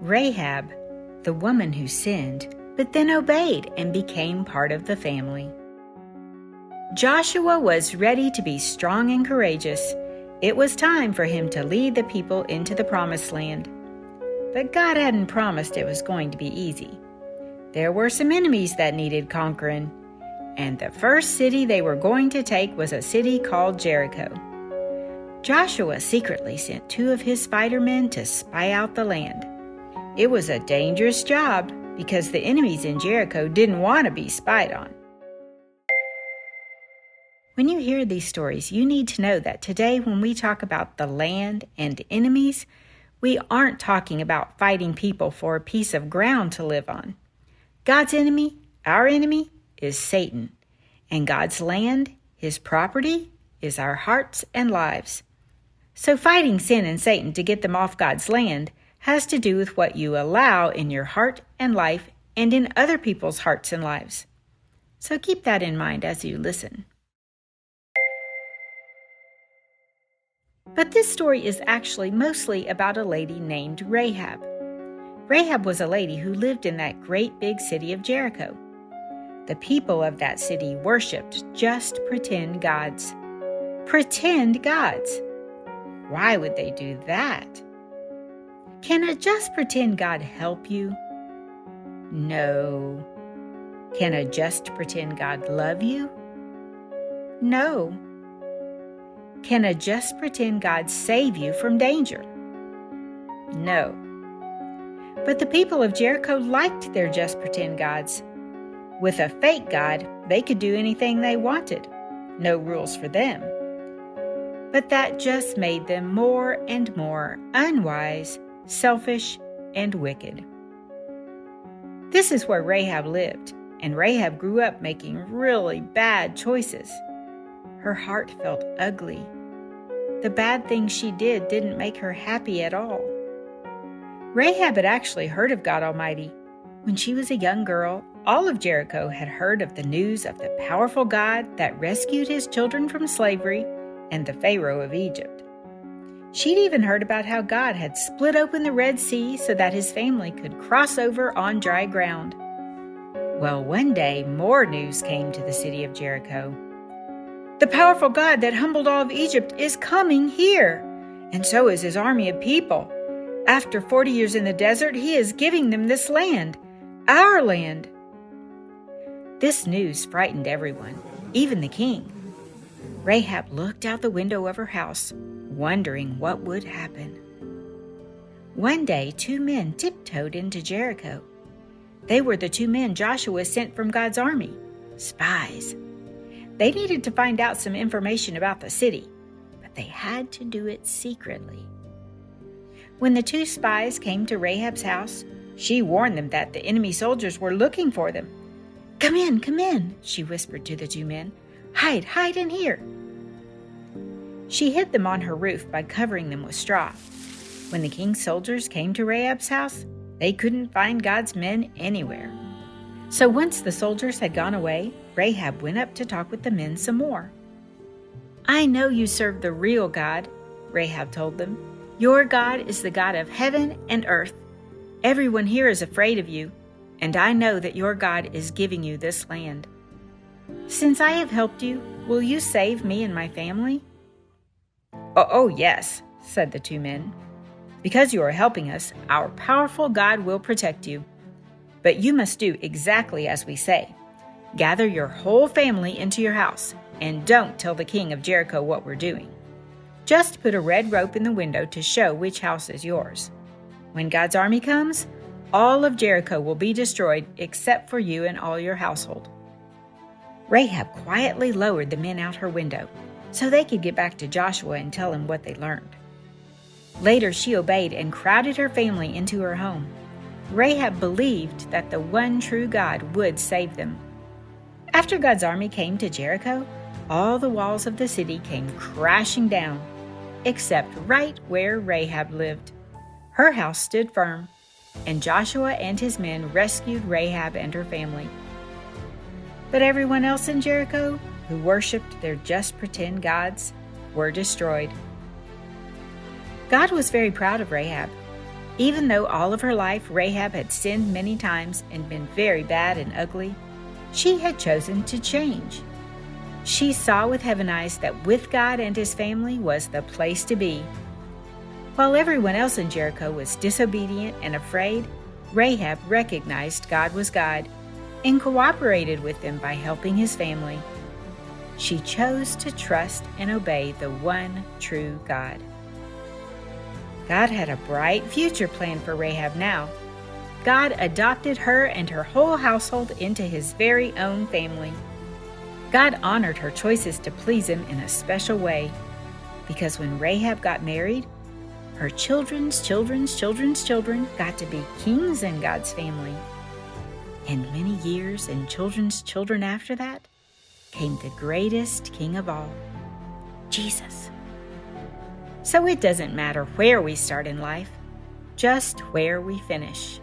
Rahab, the woman who sinned, but then obeyed and became part of the family. Joshua was ready to be strong and courageous. It was time for him to lead the people into the promised land. But God hadn't promised it was going to be easy. There were some enemies that needed conquering, and the first city they were going to take was a city called Jericho. Joshua secretly sent 2 of his fighter men to spy out the land. It was a dangerous job because the enemies in Jericho didn't want to be spied on. When you hear these stories, you need to know that today when we talk about the land and enemies, we aren't talking about fighting people for a piece of ground to live on. God's enemy, our enemy, is Satan, and God's land, his property, is our hearts and lives. So fighting sin and Satan to get them off God's land has to do with what you allow in your heart and life and in other people's hearts and lives. So keep that in mind as you listen. But this story is actually mostly about a lady named Rahab. Rahab was a lady who lived in that great big city of Jericho. The people of that city worshipped just pretend gods. Pretend gods! Why would they do that? Can a just pretend God help you? No. Can a just pretend God love you? No. Can a just pretend God save you from danger? No. But the people of Jericho liked their just pretend gods. With a fake God, they could do anything they wanted. No rules for them. But that just made them more and more unwise, selfish, and wicked. This is where Rahab lived, and Rahab grew up making really bad choices. Her heart felt ugly. The bad things she did didn't make her happy at all. Rahab had actually heard of God Almighty. When she was a young girl, all of Jericho had heard of the news of the powerful God that rescued his children from slavery and the Pharaoh of Egypt. She'd even heard about how God had split open the Red Sea so that his family could cross over on dry ground. Well, one day more news came to the city of Jericho. The powerful God that humbled all of Egypt is coming here, and so is his army of people. After 40 years in the desert, he is giving them this land, our land. This news frightened everyone, even the king. Rahab looked out the window of her house, wondering what would happen. One day, 2 men tiptoed into Jericho. They were the 2 men Joshua sent from God's army, spies. They needed to find out some information about the city, but they had to do it secretly. When the 2 spies came to Rahab's house, she warned them that the enemy soldiers were looking for them. Come in, she whispered to the 2 men. Hide in here. She hid them on her roof by covering them with straw. When the king's soldiers came to Rahab's house, they couldn't find God's men anywhere. So once the soldiers had gone away, Rahab went up to talk with the men some more. I know you serve the real God, Rahab told them. Your God is the God of heaven and earth. Everyone here is afraid of you, and I know that your God is giving you this land. Since I have helped you, will you save me and my family? Oh, yes, said the 2 men. Because you are helping us, our powerful God will protect you. But you must do exactly as we say. Gather your whole family into your house, and don't tell the king of Jericho what we're doing. Just put a red rope in the window to show which house is yours. When God's army comes, all of Jericho will be destroyed except for you and all your household. Rahab quietly lowered the men out her window so they could get back to Joshua and tell him what they learned. Later, she obeyed and crowded her family into her home. Rahab believed that the one true God would save them. After God's army came to Jericho, all the walls of the city came crashing down, except right where Rahab lived. Her house stood firm, and Joshua and his men rescued Rahab and her family. But everyone else in Jericho, who worshipped their just pretend gods, were destroyed. God was very proud of Rahab. Even though all of her life Rahab had sinned many times and been very bad and ugly, she had chosen to change. She saw with heaven eyes that with God and his family was the place to be. While everyone else in Jericho was disobedient and afraid, Rahab recognized God was God and cooperated with him by helping his family. She chose to trust and obey the one true God. God had a bright future planned for Rahab now. God adopted her and her whole household into his very own family. God honored her choices to please him in a special way, because when Rahab got married, her children's children's children's children got to be kings in God's family. And many years and children's children after that came the greatest king of all, Jesus. So it doesn't matter where we start in life, just where we finish.